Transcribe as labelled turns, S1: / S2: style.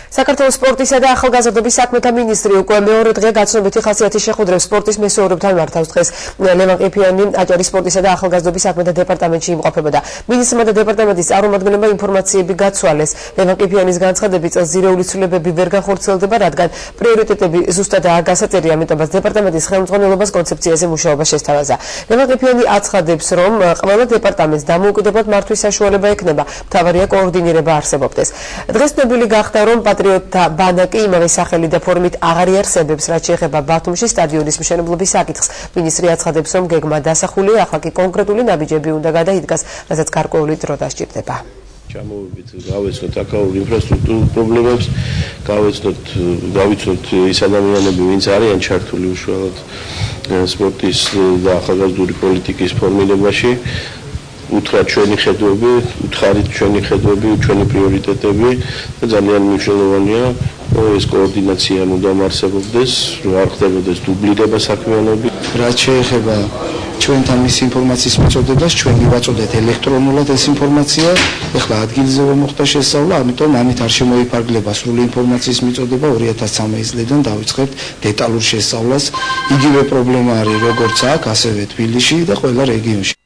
S1: საქართველოს სპორტისა და ახალგაზრდობის საქმეთა მინისტრი უკვე მეორე დღე გაცნობითი ხასიათის შეხვედრებს სპორტის მესოურებთან მართავს. დღეს ლევან ყიფიანი აჭარის სპორტისა და ახალგაზრდობის საქმეთა დეპარტამენტში იმყოფებოდა. მინისტრმა და დეპარტამენტის წარმომადგენლებმა ინფორმაციები გაცვალეს. ლევან ყიფიანის განცხადებით, წელს ძირეული ცვლილებები ვერ განხორციელდება, რადგან პრიორიტეტები ზუსტადაა გასაწერი, ამიტომაც დეპარტამენტის ხელმძღვანელობას კონცეფციაზე მუშაობა შესთავაზა. ლევან ყიფიანი აცხადებს, რომ ყველა დეპარტამენტს დამოუკიდებლად მართვის საშუალება ექნება, მთავარია კოორდინირება არსებობდეს. დღეს ცნობილი გახდა, რომ პატრიოტთა ბანაკი იმავე სახელი და ფორმით აღარ იარსებებს, რაც შეეხება ბათუმში სტადიონის მშენებლობის საკითხს. მინისტრი აცხადებს, რომ გეგმა დასახულია, ახლა კი კონკრეტული ნაბიჯები უნდა გადაიდგას, რასაც გარკვეული დრო დასჭირდება.
S2: Ჩამოვიდეთ, გავეცნოთ აქაურ ინფრასტრუქტურულ პრობლემებს, გავიცნოთ ის ადამიანები, ვინც არიან ჩართული უშუალოდ სპორტის და ახალგაზრდული პოლიტიკის ფორმირებაში. უთხრათ ჩვენი ხედვები, უთხარით ჩვენი ხედვები, ჩვენი პრიორიტეტები და ძალიან მნიშვნელოვანია, რომ ეს კოორდინაცია უნდა არსებობდეს, რომ არ ხდებოდეს დუბლირება საქმიანობები.
S3: რაც შეეხება ჩვენთან მის ინფორმაციის მიწოდებას, ჩვენ მივაწოდეთ ელექტრონულად ეს ინფორმაცია, ეხლა ადგილზე რომ მოხდა შესწავლა, ამიტომ ამით არ შემოიფარგლება სრული ინფორმაციის მიწოდება. 2013 წლიდან დავიწყებთ დეტალურ შესწავლას. იგივე პრობლემა არის როგორც აქ, ასევე თბილისში და ყველა რეგიონში.